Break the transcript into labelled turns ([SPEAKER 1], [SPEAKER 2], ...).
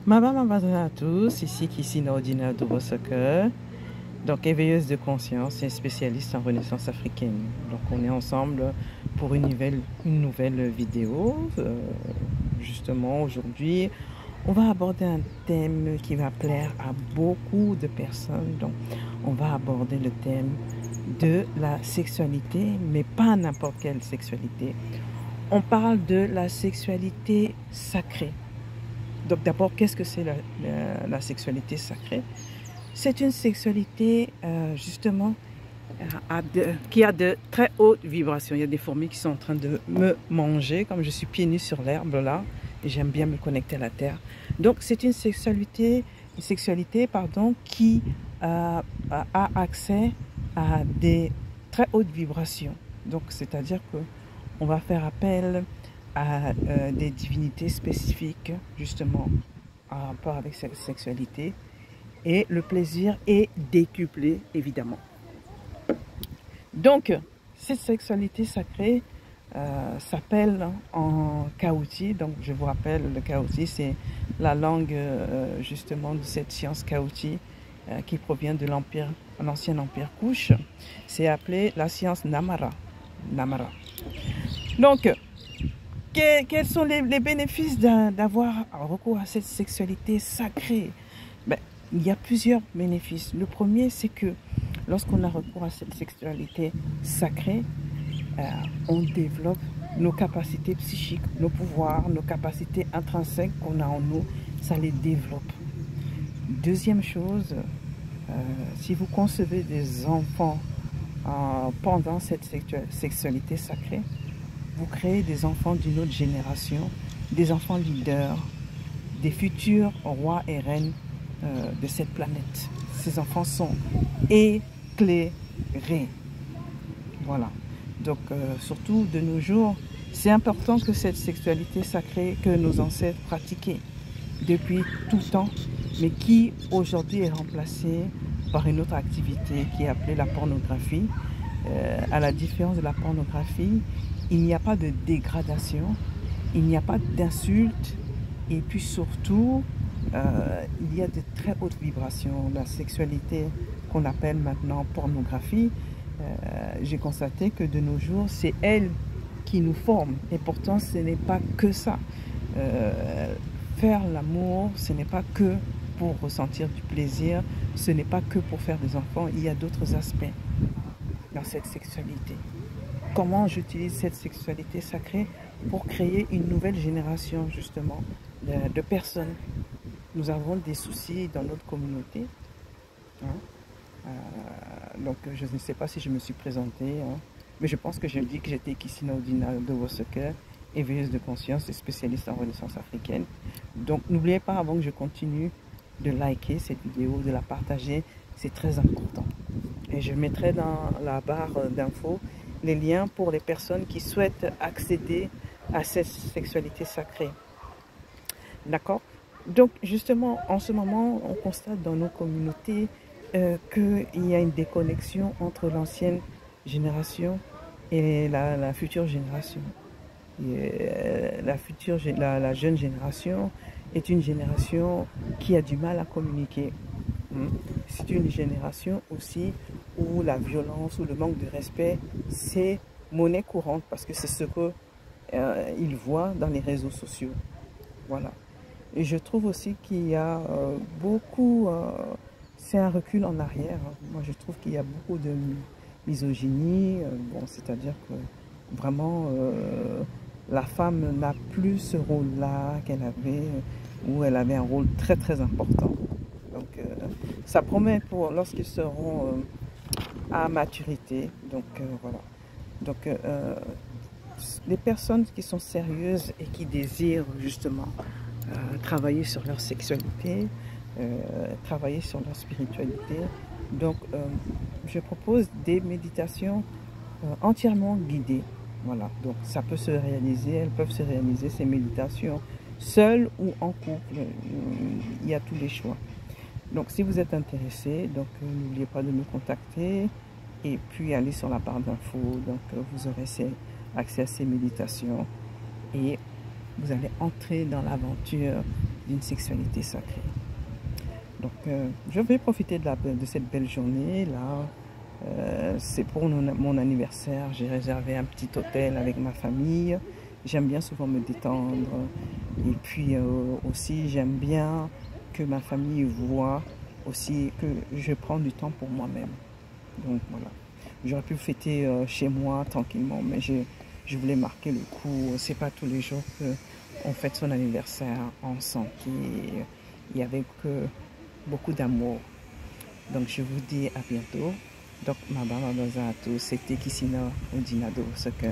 [SPEAKER 1] Bonjour à tous, ici Kissi Nordina de Soccer, donc éveilleuse de conscience et spécialiste en renaissance africaine. Donc on est ensemble pour une nouvelle vidéo. Justement aujourd'hui, on va aborder un thème qui va plaire à beaucoup de personnes. Donc on va aborder le thème de la sexualité, mais pas n'importe quelle sexualité. On parle de la sexualité sacrée. Donc d'abord, qu'est-ce que c'est la sexualité sacrée? C'est une sexualité justement qui a de très hautes vibrations. Il y a des fourmis qui sont en train de me manger, comme je suis pieds nus sur l'herbe là, et j'aime bien me connecter à la terre. Donc c'est une sexualité qui a accès à des très hautes vibrations. Donc c'est-à-dire que on va faire appel à des divinités spécifiques, justement, en rapport avec cette sexualité. Et le plaisir est décuplé, évidemment. Donc, cette sexualité sacrée s'appelle en Kaouti. Donc, je vous rappelle, le Kaouti, c'est la langue, justement, de cette science Kaouti qui provient de l'ancien empire Kouch. C'est appelé la science Namara. Donc, quels sont les bénéfices d'avoir recours à cette sexualité sacrée? Il y a plusieurs bénéfices. Le premier, c'est que lorsqu'on a recours à cette sexualité sacrée, on développe nos capacités psychiques, nos pouvoirs, nos capacités intrinsèques qu'on a en nous, ça les développe. Deuxième chose, si vous concevez des enfants pendant cette sexualité sacrée, vous créez des enfants d'une autre génération, des enfants leaders, des futurs rois et reines de cette planète. Ces enfants sont éclairés. Voilà. Donc, surtout de nos jours, c'est important que cette sexualité sacrée que nos ancêtres pratiquaient depuis tout temps, mais qui aujourd'hui est remplacée par une autre activité qui est appelée la pornographie. À la différence de la pornographie, il n'y a pas de dégradation, il n'y a pas d'insultes, et puis surtout, il y a de très hautes vibrations. La sexualité qu'on appelle maintenant pornographie, j'ai constaté que de nos jours, c'est elle qui nous forme. Et pourtant, ce n'est pas que ça. Faire l'amour, ce n'est pas que pour ressentir du plaisir, ce n'est pas que pour faire des enfants. Il y a d'autres aspects dans cette sexualité. Comment j'utilise cette sexualité sacrée pour créer une nouvelle génération justement de personnes. Nous avons des soucis dans notre communauté. Donc je ne sais pas si je me suis présentée, mais je pense que je dis que j'étais Kissi Nordina de Soccer, éveilleuse de conscience et spécialiste en renaissance africaine. Donc n'oubliez pas, avant que je continue, de liker cette vidéo, de la partager, c'est très important. Et je mettrai dans la barre d'infos les liens pour les personnes qui souhaitent accéder à cette sexualité sacrée. D'accord? Donc justement, en ce moment, on constate dans nos communautés qu'il y a une déconnexion entre l'ancienne génération et la future génération. La jeune génération est une génération qui a du mal à communiquer. C'est une génération aussi où la violence ou le manque de respect, c'est monnaie courante parce que c'est ce qu'ils voient dans les réseaux sociaux. Voilà. Et je trouve aussi qu'il y a beaucoup, c'est un recul en arrière. Moi, je trouve qu'il y a beaucoup de misogynie. C'est-à-dire que vraiment, la femme n'a plus ce rôle-là qu'elle avait, où elle avait un rôle très très important. Donc, ça promet pour lorsqu'ils seront à maturité. Donc, voilà. Donc, les personnes qui sont sérieuses et qui désirent justement travailler sur leur sexualité, travailler sur leur spiritualité. Donc, je propose des méditations entièrement guidées. Voilà, donc ça peut se réaliser, elles peuvent se réaliser ces méditations seules ou en couple. Il y a tous les choix. Donc, si vous êtes intéressé, donc n'oubliez pas de me contacter et puis allez sur la barre d'infos. Donc, vous aurez accès à ces méditations et vous allez entrer dans l'aventure d'une sexualité sacrée. Donc, je vais profiter de cette belle journée là. C'est pour mon anniversaire. J'ai réservé un petit hôtel avec ma famille. J'aime bien souvent me détendre. Et puis aussi, j'aime bien que ma famille voit aussi que je prends du temps pour moi-même. Donc voilà. J'aurais pu fêter chez moi tranquillement, mais je voulais marquer le coup. C'est pas tous les jours qu'on fête son anniversaire en santé et avec beaucoup d'amour. Donc je vous dis à bientôt. Donc, Maba Mabaza à tous, c'était Kissina Odinado, ce que